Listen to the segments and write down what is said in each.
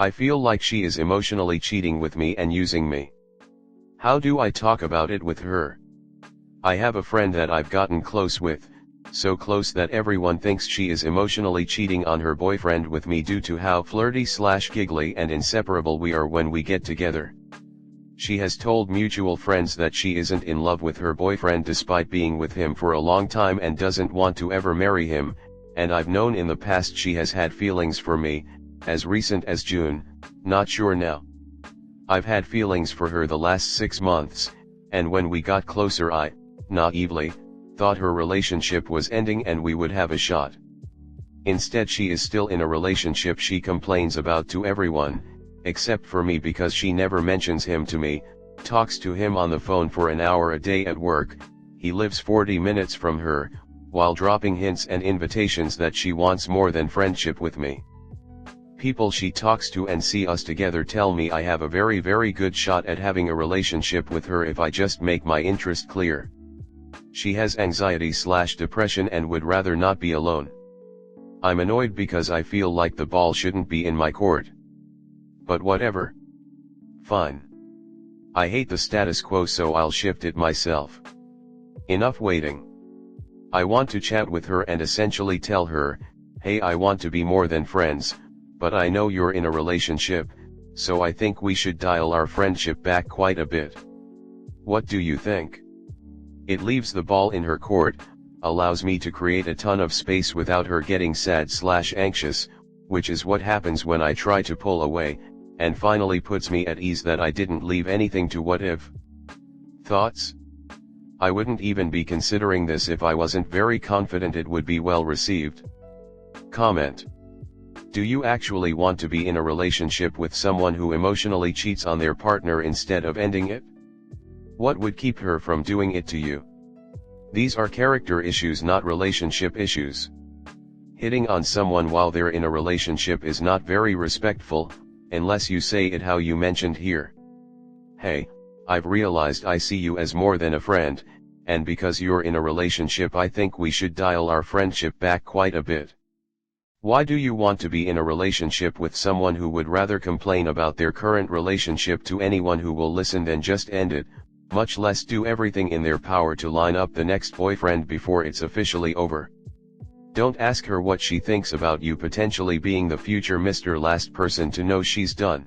I feel like she is emotionally cheating with me and using me. How do I talk about it with her? I have a friend that I've gotten close with, so close that everyone thinks she is emotionally cheating on her boyfriend with me due to how flirty/giggly and inseparable we are when we get together. She has told mutual friends that she isn't in love with her boyfriend despite being with him for a long time and doesn't want to ever marry him, and I've known in the past she has had feelings for me, as recent as June, not sure now. I've had feelings for her the last 6 months, and when we got closer I, naively, thought her relationship was ending and we would have a shot. Instead she is still in a relationship she complains about to everyone, except for me because she never mentions him to me, talks to him on the phone for an hour a day at work, he lives 40 minutes from her, while dropping hints and invitations that she wants more than friendship with me. People she talks to and see us together tell me I have a very good shot at having a relationship with her if I just make my interest clear. She has anxiety/depression and would rather not be alone. I'm annoyed because I feel like the ball shouldn't be in my court. But whatever. Fine. I hate the status quo, so I'll shift it myself. Enough waiting. I want to chat with her and essentially tell her, hey, I want to be more than friends, but I know you're in a relationship, so I think we should dial our friendship back quite a bit. What do you think? It leaves the ball in her court, allows me to create a ton of space without her getting sad/anxious, which is what happens when I try to pull away, and finally puts me at ease that I didn't leave anything to what if. Thoughts? I wouldn't even be considering this if I wasn't very confident it would be well received. Comment. Do you actually want to be in a relationship with someone who emotionally cheats on their partner instead of ending it? What would keep her from doing it to you? These are character issues, not relationship issues. Hitting on someone while they're in a relationship is not very respectful, unless you say it how you mentioned here. Hey, I've realized I see you as more than a friend, and because you're in a relationship I think we should dial our friendship back quite a bit. Why do you want to be in a relationship with someone who would rather complain about their current relationship to anyone who will listen than just end it, much less do everything in their power to line up the next boyfriend before it's officially over? Don't ask her what she thinks about you potentially being the future Mr. Last Person to know she's done.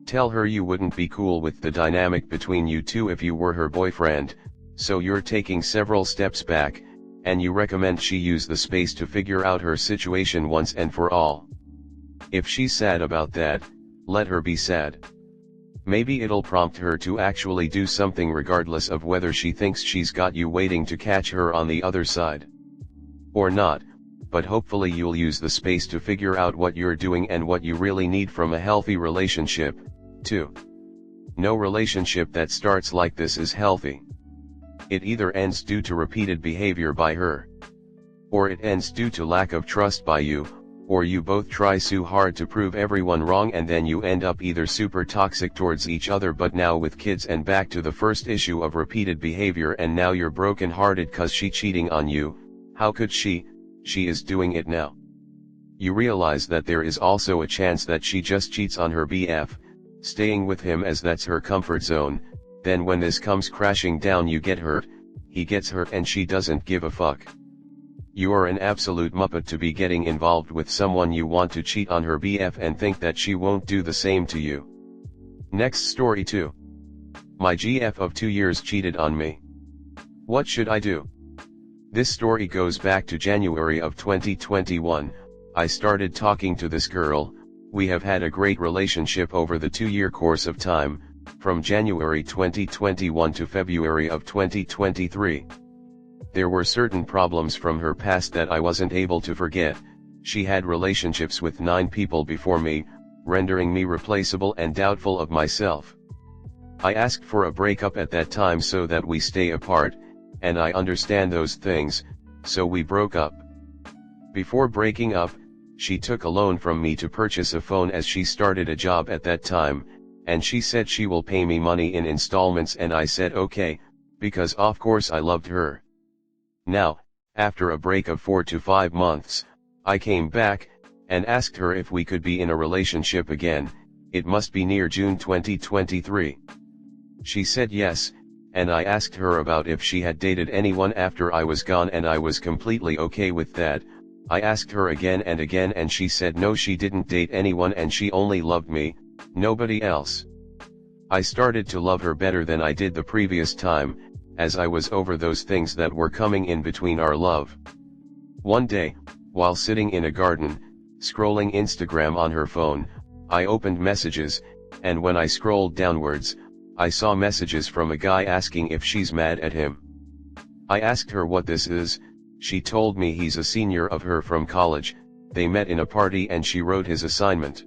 Tell her you wouldn't be cool with the dynamic between you two if you were her boyfriend, so you're taking several steps back, and you recommend she use the space to figure out her situation once and for all. If she's sad about that, let her be sad. Maybe it'll prompt her to actually do something regardless of whether she thinks she's got you waiting to catch her on the other side. Or not, but hopefully you'll use the space to figure out what you're doing and what you really need from a healthy relationship, too. No relationship that starts like this is healthy. It either ends due to repeated behavior by her, or it ends due to lack of trust by you, or you both try so hard to prove everyone wrong and then you end up either super toxic towards each other but now with kids and back to the first issue of repeated behavior and now you're broken hearted cause she cheating on you. How could she is doing it now. You realize that there is also a chance that she just cheats on her BF, staying with him as that's her comfort zone. Then when this comes crashing down you get hurt, he gets hurt and she doesn't give a fuck. You are an absolute muppet to be getting involved with someone you want to cheat on her BF and think that she won't do the same to you. Next story 2. My GF of 2 years cheated on me. What should I do? This story goes back to January of 2021, I started talking to this girl, we have had a great relationship over the 2-year course of time, from January 2021 to February of 2023. There were certain problems from her past that I wasn't able to forget. She had relationships with 9 people before me, rendering me replaceable and doubtful of myself. I asked for a breakup at that time so that we stay apart, and I understand those things, so we broke up. Before breaking up, she took a loan from me to purchase a phone as she started a job at that time, and she said she will pay me money in installments and I said okay, because of course I loved her. Now, after a break of 4 to 5 months, I came back, and asked her if we could be in a relationship again. It must be near June 2023. She said yes, and I asked her about if she had dated anyone after I was gone, and I was completely okay with that. I asked her again and again, and she said no, she didn't date anyone and she only loved me, nobody else. I started to love her better than I did the previous time, as I was over those things that were coming in between our love. One day, while sitting in a garden, scrolling Instagram on her phone, I opened messages, and when I scrolled downwards, I saw messages from a guy asking if she's mad at him. I asked her what this is. She told me he's a senior of her from college, they met in a party and she wrote his assignment.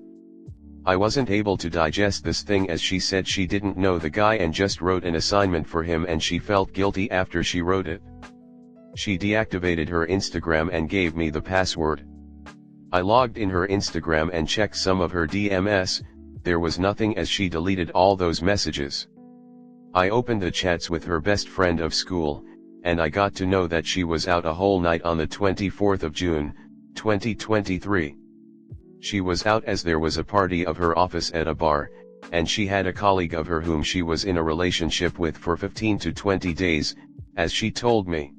I wasn't able to digest this thing, as she said she didn't know the guy and just wrote an assignment for him, and she felt guilty after she wrote it. She deactivated her Instagram and gave me the password. I logged in her Instagram and checked some of her DMs. There was nothing, as she deleted all those messages. I opened the chats with her best friend of school, and I got to know that she was out a whole night on the 24th of June, 2023. She was out as there was a party of her office at a bar, and she had a colleague of her whom she was in a relationship with for 15 to 20 days, as she told me.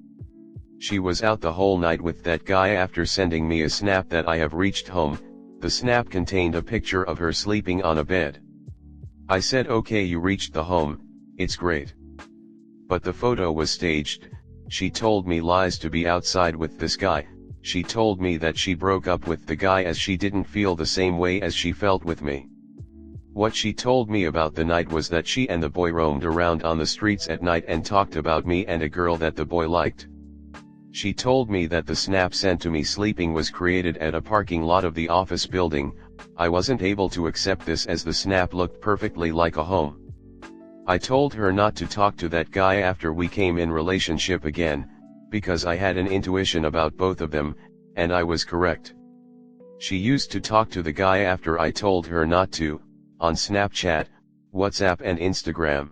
She was out the whole night with that guy after sending me a snap that I have reached home. The snap contained a picture of her sleeping on a bed. I said, okay, you reached the home, it's great. But the photo was staged. She told me lies to be outside with this guy. She told me that she broke up with the guy as she didn't feel the same way as she felt with me. What she told me about the night was that she and the boy roamed around on the streets at night and talked about me and a girl that the boy liked. She told me that the snap sent to me sleeping was created at a parking lot of the office building. I wasn't able to accept this, as the snap looked perfectly like a home. I told her not to talk to that guy after we came in relationship again, because I had an intuition about both of them, and I was correct. She used to talk to the guy after I told her not to, on Snapchat, WhatsApp and Instagram.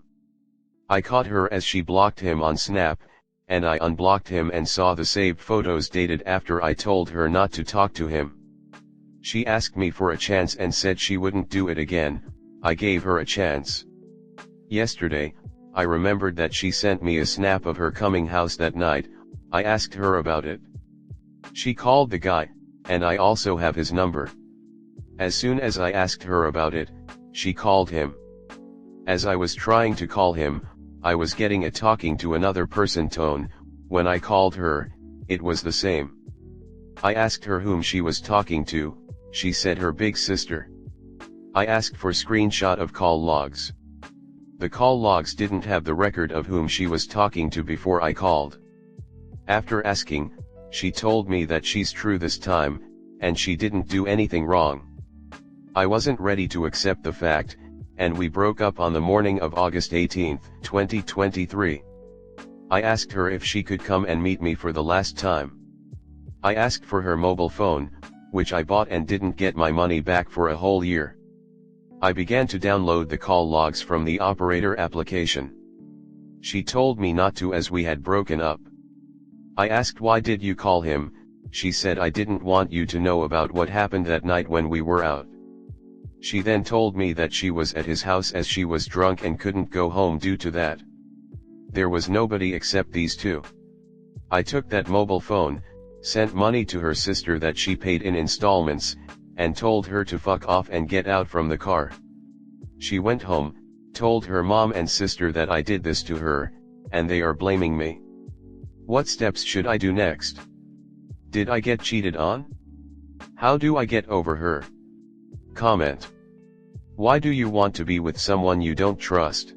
I caught her as she blocked him on Snap, and I unblocked him and saw the saved photos dated after I told her not to talk to him. She asked me for a chance and said she wouldn't do it again. I gave her a chance. Yesterday, I remembered that she sent me a snap of her coming house that night. I asked her about it. She called the guy, and I also have his number. As soon as I asked her about it, she called him. As I was trying to call him, I was getting a talking to another person tone. When I called her, it was the same. I asked her whom she was talking to. She said her big sister. I asked for screenshot of call logs. The call logs didn't have the record of whom she was talking to before I called. After asking, she told me that she's true this time, and she didn't do anything wrong. I wasn't ready to accept the fact, and we broke up on the morning of August 18, 2023. I asked her if she could come and meet me for the last time. I asked for her mobile phone, which I bought and didn't get my money back for a whole year. I began to download the call logs from the operator application. She told me not to, as we had broken up. I asked, why did you call him? She said, I didn't want you to know about what happened that night when we were out. She then told me that she was at his house as she was drunk and couldn't go home due to that. There was nobody except these two. I took that mobile phone, sent money to her sister that she paid in installments, and told her to fuck off and get out from the car. She went home, told her mom and sister that I did this to her, and they are blaming me. What steps should I do next? Did I get cheated on? How do I get over her? Comment. Why do you want to be with someone you don't trust?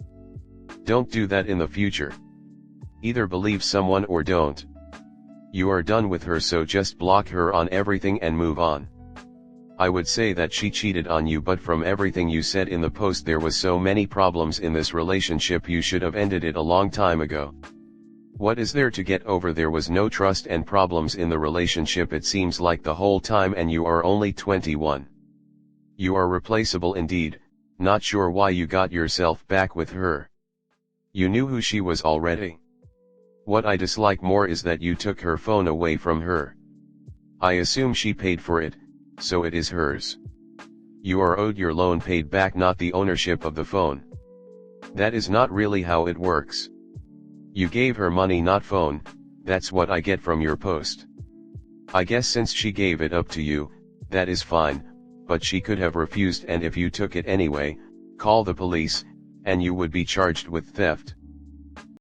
Don't do that in the future. Either believe someone or don't. You are done with her, so just block her on everything and move on. I would say that she cheated on you, but from everything you said in the post, there was so many problems in this relationship, you should have ended it a long time ago. What is there to get over? There was no trust and problems in the relationship, it seems like, the whole time, and you are only 21. You are replaceable indeed. Not sure why you got yourself back with her. You knew who she was already. What I dislike more is that you took her phone away from her. I assume she paid for it, so it is hers. You are owed your loan paid back, not the ownership of the phone. That is not really how it works. You gave her money, not phone. That's what I get from your post. I guess since she gave it up to you, that is fine, but she could have refused, and if you took it anyway, call the police, and you would be charged with theft.